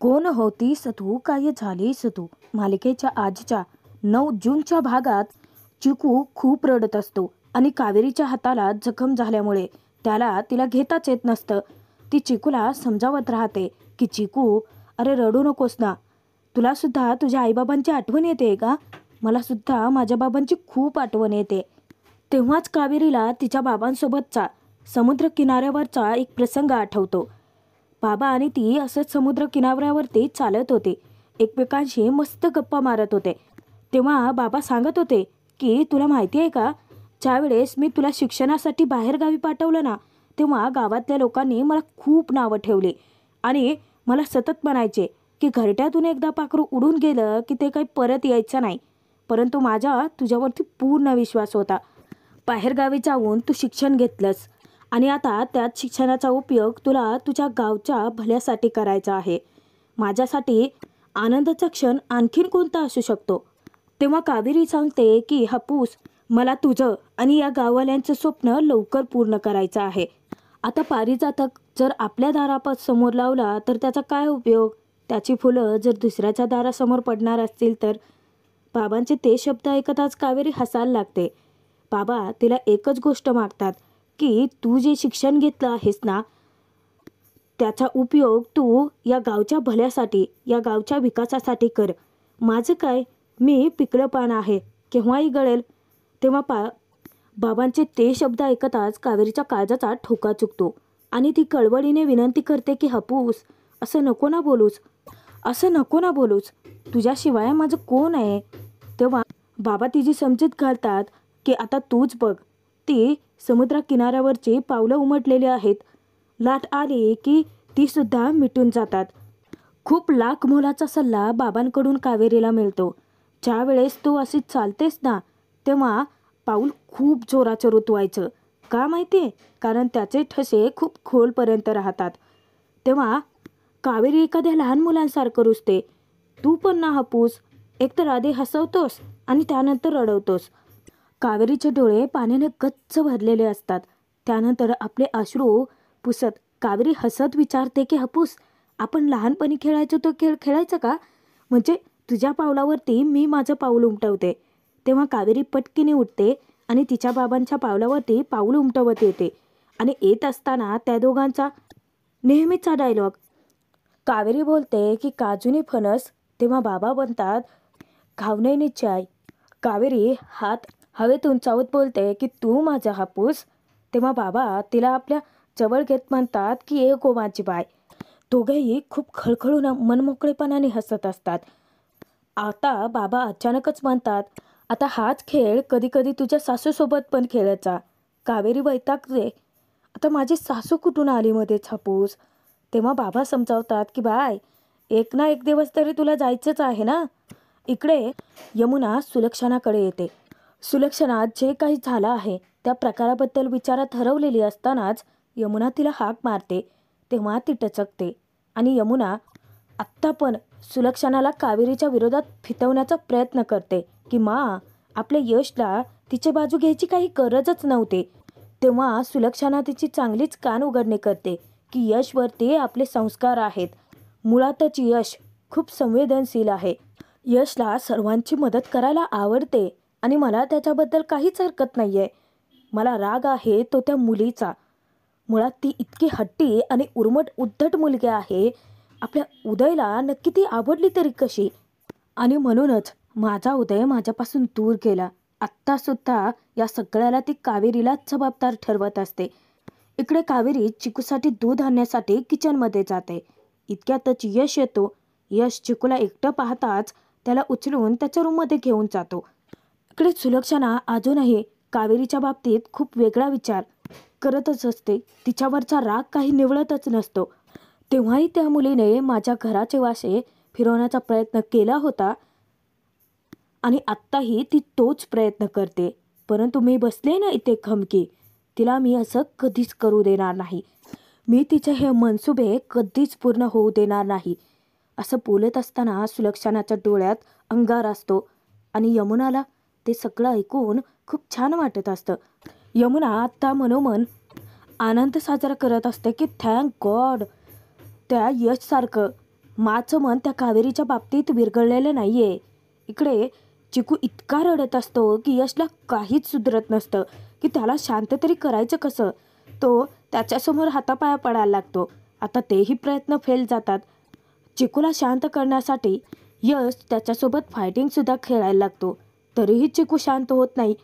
कोण होतीस तू, काय झालीस तू मालिकेच्या आजच्या 9 जूनच्या भागात चिकू खूप रडत असतो आणि कावेरीच्या हाताला जखम झाल्यामुळे त्याला तिला घेताच येत नसतं. ती चिकूला समजावत राहते की चिकू, अरे रडू नकोस ना, तुला सुद्धा तुझ्या आईबाबांची आठवण येते का? मला सुद्धा माझ्या बाबांची खूप आठवण येते. तेव्हाच कावेरीला तिच्या बाबांसोबतचा समुद्र किनाऱ्यावरचा एक प्रसंग आठवतो. बाबा आणि ती असंच समुद्र किनाऱ्यावरती चालत होते, एकमेकांशी मस्त गप्पा मारत होते. तेव्हा बाबा सांगत होते की तुला माहिती आहे का, ज्यावेळेस मी तुला शिक्षणासाठी बाहेरगावी पाठवलं ना, तेव्हा गावातल्या लोकांनी मला खूप नावं ठेवली आणि मला सतत म्हणायचे की घरट्यातून एकदा पाखरू उडून गेलं की ते काही परत यायचं नाही. परंतु माझा तुझ्यावरती पूर्ण विश्वास होता. बाहेरगावी जाऊन तू शिक्षण घेतलंस आणि आता त्याच शिक्षणाचा उपयोग तुला तुझ्या गावच्या भल्यासाठी करायचा आहे. माझ्यासाठी आनंदाचा क्षण आणखीन कोणता असू शकतो? तेव्हा कावेरी सांगते की हापूस, मला तुझं आणि या गाववाल्यांचं स्वप्न लवकर पूर्ण करायचं आहे. आता पारिजातक जर आपल्या दारासमोर लावला तर त्याचा काय उपयोग? त्याची फुलं जर दुसऱ्याच्या दारासमोर पडणार असतील तर? बाबांचे ते शब्द ऐकताच कावेरी हसायला लागते. बाबा तिला एकच गोष्ट मागतात की तू जे शिक्षण घेतलं आहेस ना, त्याचा उपयोग तू या गावच्या भल्यासाठी, या गावच्या विकासासाठी कर. माझं काय, मी पिकलं पान आहे, केव्हाही गळेल. तेव्हा बाबांचे ते शब्द ऐकताच कावेरीच्या काळजाचा ठोका चुकतो आणि ती कळवळीने विनंती करते की हापूस, असं नको ना बोलूस, असं नको ना बोलूस, तुझ्याशिवाय माझं कोण आहे? तेव्हा बाबा तिची समजूत घालतात की आता तूच बघ. ती समुद्रकिनाऱ्यावरची पावलं उमटलेली आहेत. लाट आली की ती सुद्धा मिटून जातात. खूप लाख मोलाचा सल्ला बाबांकडून कावेरीला मिळतो. ज्या वेळेस तू अशी चालतेस ना, तेव्हा पाऊल खूप जोराचं रुतवायचं. का माहिती? कारण त्याचे ठसे खूप खोलपर्यंत राहतात. तेव्हा कावेरी एखाद्या लहान मुलांसारखं रुजते. तू पण ना हापूस, एकतर आधी हसवतोस आणि त्यानंतर रडवतोस. कावेरीचे डोळे पाण्याने गच्च भरलेले असतात. त्यानंतर आपले अश्रू पुसत कावेरी हसत विचारते की हापूस, आपण लहानपणी खेळायचो तो खेळ खेळायचा का? म्हणजे तुझ्या पावलावरती मी माझं पाऊल उमटवते. तेव्हा कावेरी पटकीने उठते आणि तिच्या बाबांच्या पावलावरती पाऊल उमटवत येते. आणि येत असताना त्या दोघांचा नेहमीचा डायलॉग. कावेरी बोलते की काजूनी फणस, तेव्हा बाबा म्हणतात घावनेनी चाय. कावेरी हात हवेत उंचावत बोलते की तू माझा हापूस. तेव्हा बाबा तिला आपल्या जवळ घेत म्हणतात की ए गो माझी बाय. दोघेही खूप खळखळून मनमोकळेपणाने हसत असतात. आता बाबा अचानकच म्हणतात, आता हाच खेळ कधी कधी तुझ्या सासूसोबत पण खेळायचा. कावेरी वैतागते, आता माझी सासू कुठून आली मध्येच हापूस? तेव्हा बाबा समजावतात की बाय, एक ना एक दिवस तरी तुला जायचंच आहे ना. इकडे यमुना सुलक्षणाकडे येते. सुलक्षणा जे काही झालं आहे त्या प्रकाराबद्दल विचारात हरवलेली असतानाच यमुना तिला हाक मारते. तेव्हा ती टचकते आणि यमुना आत्ता पण सुलक्षणाला कावेरीच्या विरोधात फितवण्याचा प्रयत्न करते की मा, आपल्या यशला तिची बाजू घ्यायची काही गरजच नव्हती. तेव्हा सुलक्षणा तिची चांगलीच कान उघडणी करते की यशवरती आपले संस्कार आहेत. मुळातच यश खूप संवेदनशील आहे. यशला सर्वांची मदत करायला आवडते आणि मला त्याच्याबद्दल काहीच हरकत नाही आहे. मला राग आहे तो त्या मुलीचा. मुळात ती इतकी हट्टी आणि उर्मट उद्धट मुलगी आहे. आपल्या उदयला नक्की ती आवडली तरी कशी? आणि म्हणूनच माझा उदय माझ्यापासून दूर गेला. आत्तासुद्धा या सगळ्याला ती कावेरीलाच जबाबदार ठरवत असते. इकडे कावेरी चिकूसाठी दूध आणण्यासाठी किचनमध्ये जाते. इतक्यातच यश येतो. यश चिकूला एकटं पाहताच त्याला उचलून त्याच्या रूममध्ये घेऊन जातो. इकडे सुलक्षणा अजूनही कावेरीच्या बाबतीत खूप वेगळा विचार करतच असते. तिच्यावरचा राग काही निवळतच नसतो. तेव्हाही त्या मुलीने माझ्या घराचे वासे फिरवण्याचा प्रयत्न केला होता आणि आत्ताही ती तोच प्रयत्न करते. परंतु मी बसले ना इथे खमकी, तिला मी असं कधीच करू देणार नाही. मी तिचे हे मनसुबे कधीच पूर्ण होऊ देणार नाही. असं बोलत असताना सुलक्षणाच्या डोळ्यात अंगार असतो आणि यमुनाला ते सगळं ऐकून खूप छान वाटत असतं. यमुना आत्ता मनोमन आनंद साजरा करत असते की थँक गॉड, त्या यशसारखं माचं मन त्या कावेरीच्या बाबतीत विरघळलेलं नाहीये. इकडे चिकू इतका रडत असतो की यशला काहीच सुधरत नसतं की त्याला शांत तरी करायचं कसं. तो त्याच्यासमोर हातापाया पडायला लागतो. आता तेही प्रयत्न फेल जातात. चिकूला शांत करण्यासाठी यश त्याच्यासोबत फायटिंगसुद्धा खेळायला लागतो. तरीही चिकू शांत होत नाही.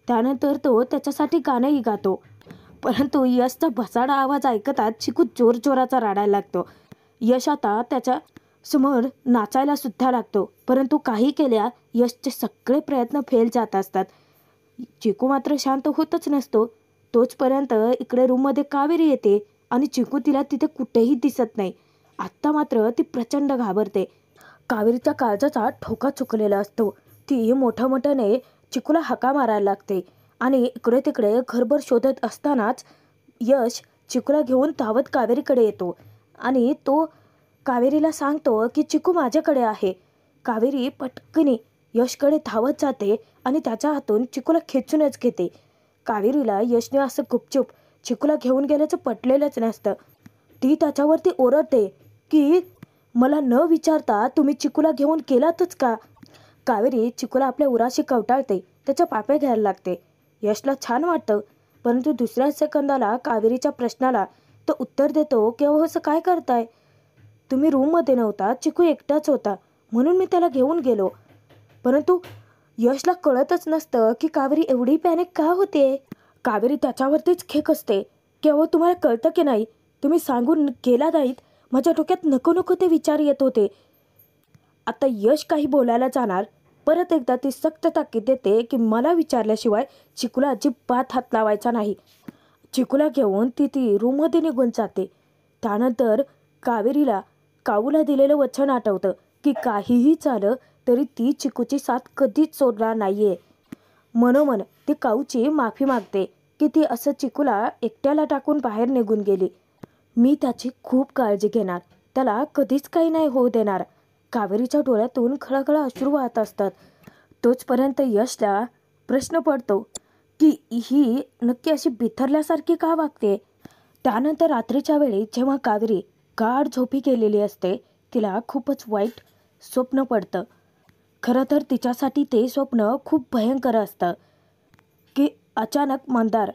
त्यानंतर तो त्याच्यासाठी गाणंही गातो. परंतु यशचा भसाडा आवाज ऐकताच चिकू जोरजोराचा रडायला लागतो. यश आता त्याच्या समोर नाचायला सुद्धा लागतो. परंतु काही केल्या यशचे सगळे प्रयत्न फेल जात असतात. चिकू मात्र शांत होतच नसतो. तोचपर्यंत इकडे रूममध्ये कावेरी येते आणि चिकू तिला तिथे कुठेही दिसत नाही. आत्ता मात्र ती प्रचंड घाबरते. कावेरीच्या काळजाचा ठोका चुकलेला असतो. ती मोठ्याने चिकूला हाका मारायला लागते आणि इकडे तिकडे घरभर शोधत असतानाच यश चिकूला घेऊन धावत कावेरीकडे येतो आणि तो कावेरीला सांगतो की चिकू माझ्याकडे आहे. कावेरी पटकनी यशकडे धावत जाते आणि त्याच्या हातून चिकूला खेचूनच घेते. कावेरीला यशने असं गुपचूप चिकूला घेऊन गेल्याचं पटलेलंच नसतं. ती त्याच्यावरती ओरडते की मला न विचारता तुम्ही चिकूला घेऊन गेलातच का. कावेरी चिकूला आपल्या उराशी कवटाळते, त्याच्या पापे घ्यायला लागते. यशला छान वाटतं. परंतु दुसऱ्या सेकंदाला कावेरीच्या प्रश्नाला तो उत्तर देतो की अहो असं काय करताय, तुम्ही रूममध्ये नव्हता, चिकू एकटाच होता म्हणून मी त्याला घेऊन गेलो. परंतु यशला कळतच नसतं की कावेरी एवढी पॅनिक का होते. कावेरी त्याच्यावरतीच खेक असते की अहो तुम्हाला कळतं की नाही, तुम्ही सांगून गेला नाहीत. माझ्या डोक्यात नको नको ते विचार येत होते. आता यश काही बोलायला जाणार. परत एकदा ती सक्त ताकीद देते की मला विचारल्याशिवाय चिकूला अजिबात हात लावायचा नाही. चिकूला घेऊन ती रूममध्ये निघून जाते. त्यानंतर कावेरीला काऊला दिलेलं वचन आठवतं की काहीही झालं तरी ती चिकूची साथ कधीच सोडणार नाहीये. मनोमन ती काऊची माफी मागते की ती असं चिकूला एकट्याला टाकून बाहेर निघून गेली. मी त्याची खूप काळजी घेणार, त्याला कधीच काही नाही होऊ देणार. कावेरीच्या डोळ्यातून खळखळ अश्रू वाहत असतात. तोचपर्यंत यशला प्रश्न पडतो की ही नक्की अशी बिथरल्यासारखी का वागते. त्यानंतर रात्रीच्या वेळी जेव्हा कावेरी गाढ झोपी गेलेली असते तिला खूपच वाईट स्वप्न पडतं. खरं तर तिच्यासाठी ते स्वप्न खूप भयंकर असतं की अचानक मंदार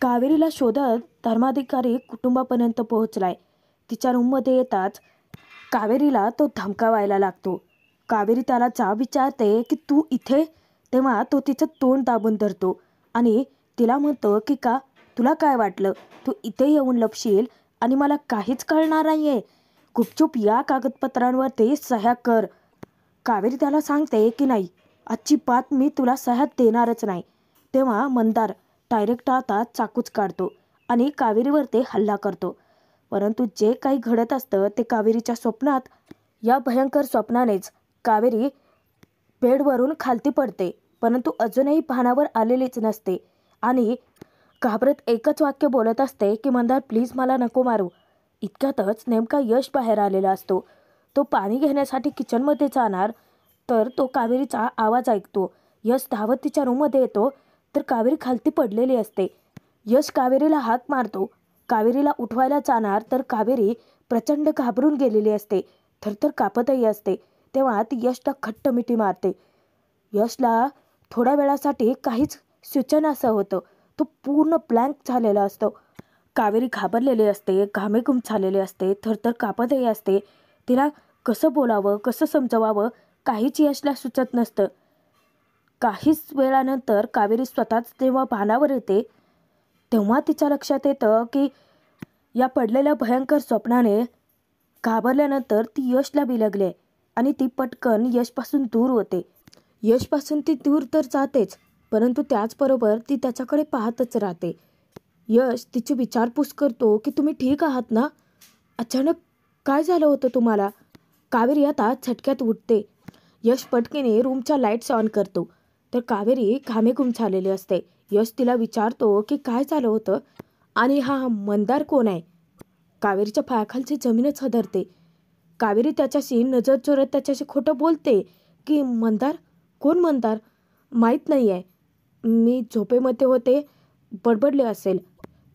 कावेरीला शोधत धर्माधिकारी कुटुंबापर्यंत पोहोचलाय. तिच्या रूममध्ये येताच कावेरीला तो धमकावायला लागतो. कावेरी त्याला जा विचारते की तू इथे. तेव्हा तो तिचं तोंड दाबून धरतो आणि तिला म्हणतो की का तुला काय वाटलं, तू इथे येऊन लपशील आणि मला काहीच कळणार नाहीये. गुपचूप या कागदपत्रांवरती सह्या कर. कावेरी त्याला सांगते की नाही, आजची बात मी तुला सह्या देणारच नाही. तेव्हा मंदार डायरेक्ट हातात चाकूच काढतो आणि कावेरीवरती हल्ला करतो. परंतु जे काही घडत असतं ते कावेरीच्या स्वप्नात. या भयंकर स्वप्नानेच कावेरी बेडवरून खालती पडते. परंतु अजूनही भानावर आलेलीच नसते आणि घाबरत एकच वाक्य बोलत असते की मंदार प्लीज मला नको मारू. इतक्यातच नेमका यश बाहेर आलेला असतो. तो पाणी घेण्यासाठी किचनमध्ये जाणार तर तो कावेरीचा आवाज ऐकतो. यश धावत तिच्या रूममध्ये येतो तर कावेरी खालती पडलेली असते. यश कावेरीला हाक मारतो. कावेरीला उठवायला जाणार तर कावेरी प्रचंड घाबरून गेलेली असते, थरथर कापतही असते. तेव्हा ती यशला घट्ट मिठी मारते. यशला थोड्या वेळासाठी काहीच सूचना असं होतं. तो पूर्ण ब्लँक झालेला असतो. कावेरी घाबरलेली असते, घामेघूम झालेली असते, थरथर कापतही असते. तिला कसं बोलावं, कसं समजवावं काहीच यशला सुचत नसतं. काहीच वेळानंतर कावेरी स्वतःच जेव्हा भानावर येते तेव्हा तिच्या लक्षात येतं की या पडलेल्या भयंकर स्वप्नाने घाबरल्यानंतर ती यशला बिलगले आणि ती पटकन यशपासून दूर होते. यशपासून ती दूर तर जातेच, परंतु त्याचबरोबर ती त्याच्याकडे पाहतच राहते. यश तिची विचारपूस करतो की तुम्ही ठीक आहात ना, अचानक काय झालं होतं तुम्हाला. कावेरी आता झटक्यात उठते. यश पटकीने रूमच्या लाईट्स ऑन करतो तर कावेरी घामेघूम झालेली असते. यश तिला विचारतो की काय झालं होतं आणि हा मंदार कोण आहे. कावेरीच्या पायाखालची जमीनच हदरते. कावेरी त्याच्याशी नजर चोरत त्याच्याशी खोटं बोलते की मंदार, कोण मंदार, माहीत नाही आहे, मी झोपेमध्ये होते, बडबडले असेल.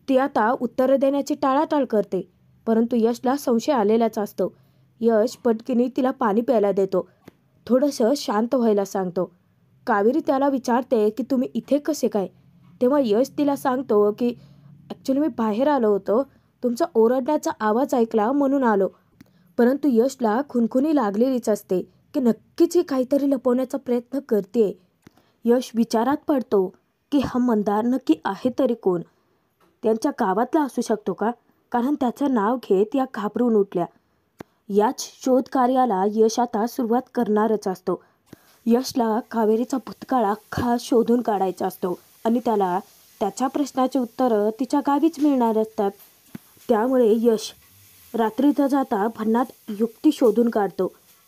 ती आता उत्तरं देण्याची टाळाटाळ करते. परंतु यशला संशय आलेलाच असतो. यश पटकीने तिला पाणी प्यायला देतो. थोडंसं शांत व्हायला सांगतो. कावेरी त्याला विचारते की तुम्ही इथे कसे काय? तेव्हा यश तिला सांगतो की ॲक्च्युली मी बाहेर आलो होतो, तुमचा ओरडण्याचा आवाज ऐकला म्हणून आलो. परंतु यशला खुणखुणी लागलेलीच असते की नक्कीच ही काहीतरी लपवण्याचा प्रयत्न करते. यश विचारात पडतो की हा मंदार नक्की आहे तरी कोण? त्यांच्या गावातला असू शकतो का? कारण त्याचं नाव घेत या घाबरून उठल्या. याच शोधकार्याला यश आता सुरुवात करणारच असतो. यशला कावेरीचा भूतकाळ अख्खा शोधून काढायचा असतो आणि त्याला त्याच्या प्रश्नाचे उत्तरं तिच्या गावीच मिळणार असतात. त्यामुळे यश रात्रीचा जाता भन्नाट युक्ती शोधून काढतो.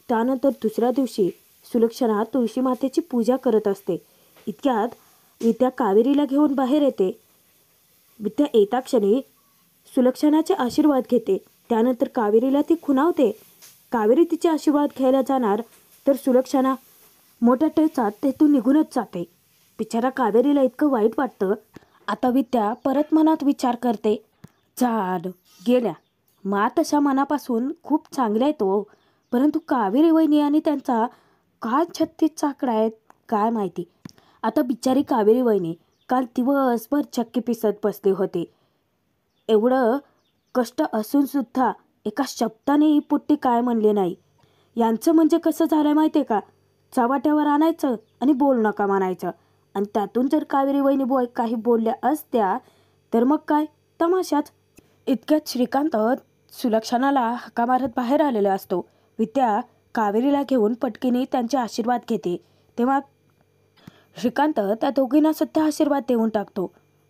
त्यानंतर दुसऱ्या दिवशी सुलक्षणा तुळशी मातेची पूजा करत असते. इतक्यात विद्या कावेरीला घेऊन बाहेर येते. विद्या येताक्षणी सुलक्षणाचे आशीर्वाद घेते. त्यानंतर कावेरीला ती खुणावते. कावेरी तिचे आशीर्वाद घ्यायला जाणार तर सुलक्षणा मोठ्या टेचात तेथून निघूनच जाते. बिचारा कावेरीला इतकं वाईट वाटतं. आता विद्या परत मनात विचार करते, झाड गेल्या मा तशा मनापासून खूप चांगल्या आहेत तो, परंतु कावेरी वहिनी आणि त्यांचा काय 36 चाकडा आहेत काय माहिती. आता बिचारी कावेरी वहिनी काल दिवसभर चक्की पिसत बसले होते. एवढं कष्ट असून सुद्धा एका शब्दाने ही पुट्टी काय म्हणले नाही. यांचं म्हणजे कसं झालं माहिती आहे का? चव्हाट्यावर आणायचं आणि बोल नका म्हणायचं. आणि त्यातून जर कावेरी वहिनी काही बोलल्या असत्या तर मग काय तमाशाच. इतक्यात श्रीकांत सुलक्षणाला हाका मारत बाहेर आलेला असतो. विद्या कावेरीला घेऊन पटकीने त्यांचे आशीर्वाद घेते. तेव्हा श्रीकांत त्या दोघींना सुद्धा आशीर्वाद देऊन टाकतो.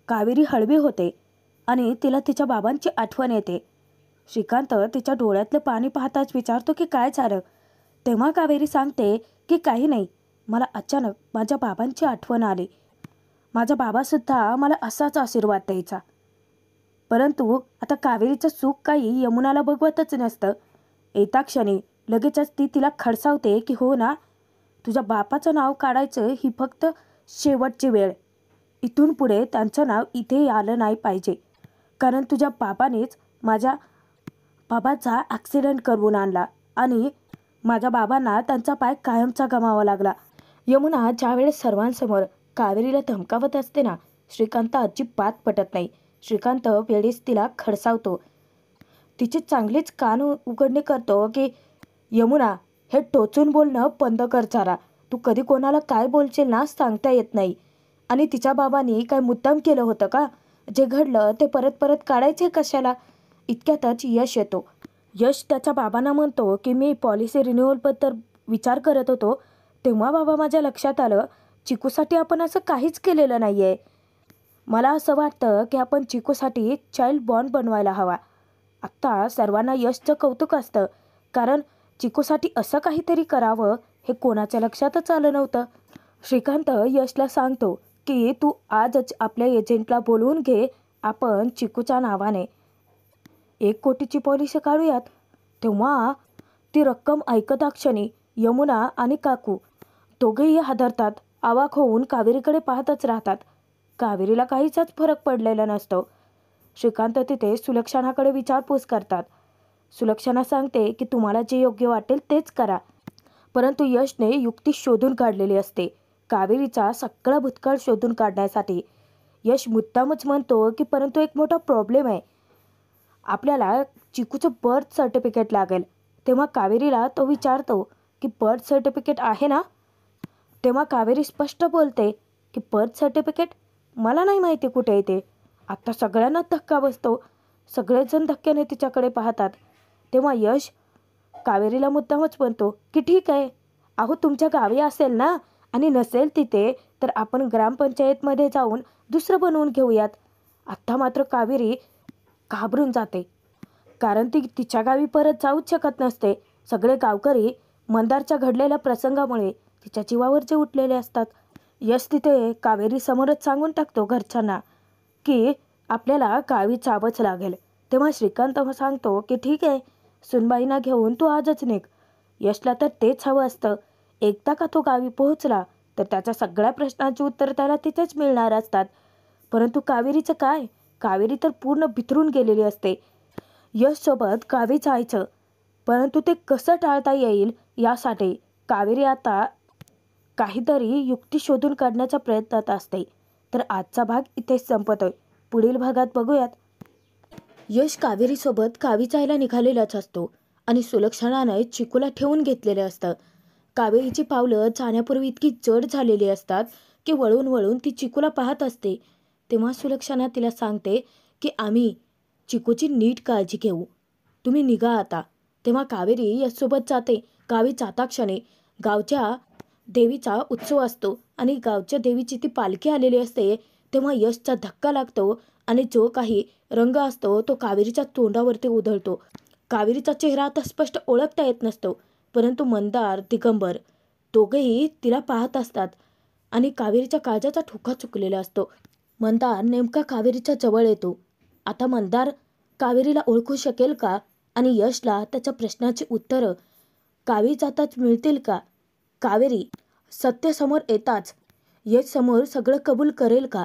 कावेरी हळवी होते आणि तिला तिच्या बाबांची आठवण येते. श्रीकांत तिच्या डोळ्यातलं पाणी पाहताच विचारतो की काय झालं? तेव्हा कावेरी सांगते की काही नाही, मला अचानक माझ्या बाबांची आठवण आली. माझा बाबासुद्धा मला असाच आशीर्वाद द्यायचा. परंतु आता कावेरीचं सुख काही यमुनाला बघवतच नसतं. येता क्षणी लगेचच ती तिला खडसावते की हो ना, तुझ्या बापाचं नाव काढायचं ही फक्त शेवटची वेळ. इथून पुढे त्यांचं नाव इथे आलं नाही पाहिजे, कारण तुझ्या बाबानेच माझ्या बाबाचा ॲक्सिडेंट करून आणला आणि माझ्या बाबांना त्यांचा पाय कायमचा गमावा लागला. यमुना ज्यावेळेस सर्वांसमोर कावेरीला धमकावत असते ना, श्रीकांत अजिबात पटत नाही. श्रीकांत वेळेस तिला खडसावतो. तिचे चांगलेच कान उघडणे करतो की यमुना, हे टोचून बोलणं बंद कर जरा. तू कधी कोणाला काय बोलशील ना सांगता येत नाही. आणि तिच्या बाबांनी काय मुद्दाम केलं होतं का? जे घडलं ते परत परत काढायचे कशाला? इतक्यातच यश येतो. यश त्याच्या बाबांना म्हणतो की मी पॉलिसी रिन्युअलबद्दल विचार करत होतो. तेव्हा बाबा माझ्या लक्षात आलं, चिकूसाठी आपण असं काहीच केलेलं नाही आहे. मला असं वाटतं की आपण चिकूसाठी चाइल्ड बॉन्ड बनवायला हवा. आत्ता सर्वांना यशचं कौतुक असतं, कारण चिकूसाठी असं काहीतरी करावं हे कोणाच्या लक्षातच आलं नव्हतं. श्रीकांत यशला सांगतो की तू आजच आपल्या एजंटला बोलवून घे, आपण चिकूच्या नावाने 1 कोटीची पॉलिसी काढूयात. तेव्हा ती रक्कम ऐकता क्षणी यमुना आणि काकू दोघेही हादरतात. अवाक होऊन कावेरीकडे पाहतच राहतात. कावेरीला काहीच फरक पडलेला नसतो. श्रीकांत तिथे सुलक्षणाकडे विचारपूस करतात. सुलक्षणा सांगते की तुम्हाला जे योग्य वाटेल तेच करा. परंतु यशने युक्ती शोधून काढलेली असते. कावेरीचा सगळा भूतकाळ शोधून काढण्यासाठी यश मुद्दामच म्हणतो की परंतु एक मोठा प्रॉब्लेम आहे, आपल्याला चिकूचं बर्थ सर्टिफिकेट लागेल. तेव्हा कावेरीला तो विचारतो की बर्थ सर्टिफिकेट आहे ना? तेव्हा कावेरी स्पष्ट बोलते की बर्थ सर्टिफिकेट मला नाही माहिती कुठे येते. आता सगळ्यांनाच धक्का बसतो. सगळेजण धक्क्याने तिच्याकडे पाहतात. तेव्हा यश कावेरीला मुद्दामच म्हणतो की ठीक आहे, अहो तुमच्या गावी असेल ना, आणि नसेल तिथे तर आपण ग्रामपंचायतमध्ये जाऊन दुसरं बनवून घेऊयात. आत्ता मात्र कावेरी घाबरून जाते, कारण ती तिच्या गावी परत जाऊच शकत नसते. सगळे गावकरी मंदारच्या घडलेल्या प्रसंगामुळे तिच्या जीवावर जे उठलेले असतात. यश तिथे कावेरी समोरच सांगून टाकतो घरच्यांना की आपल्याला गावी जावंच लागेल. तेव्हा श्रीकांत सांगतो की ठीक आहे, सुनबाईंना घेऊन तू आजच निघ. यशला तर तेच हवं असतं. एकदा का तो गावी पोहोचला तर त्याच्या सगळ्या प्रश्नांची उत्तर त्याला तिथेच मिळणार असतात. परंतु कावेरीचं काय? कावेरी तर पूर्ण बिथरून गेलेली असते. यशसोबत गावी जायचं परंतु ते कसं टाळता येईल यासाठी कावेरी आता काहीतरी युक्ती शोधून काढण्याच्या प्रयत्नात असते. तर आजचा भाग इथेच संपतोय. पुढील भागात बघूयात. यश कावेरीसोबत गावी जायला निघालेलाच असतो आणि सुलक्षणाने चिकूला ठेवून घेतलेलं असतं. कावेरीची पावलं जाण्यापूर्वी इतकी जड झालेली असतात की वळून वळून ती चिकूला पाहत असते. तेव्हा सुलक्षणा तिला सांगते की आम्ही चिकूची नीट काळजी घेऊ, तुम्ही निघा आता. तेव्हा कावेरी यशसोबत जाते. गावी जाता क्षणी गावच्या देवीचा उत्सव असतो आणि गावच्या देवीची ती पालखी आलेली असते. तेव्हा यशचा धक्का लागतो आणि जो काही रंग असतो तो कावेरीच्या तोंडावरती उधळतो. कावेरीचा चेहरा आता स्पष्ट ओळखता येत नसतो, परंतु मंदार, दिगंबर दोघेही तिला पाहत असतात आणि कावेरीच्या काळजाचा ठोका चुकलेला असतो. मंदार नेमका कावेरीच्या जवळ येतो. आता मंदार कावेरीला ओळखू शकेल का आणि यशला त्याच्या प्रश्नाची उत्तरं गावी जाताच मिळतील का? कावेरी सत्य समोर येताच यश समोर सगळं कबूल करेल का?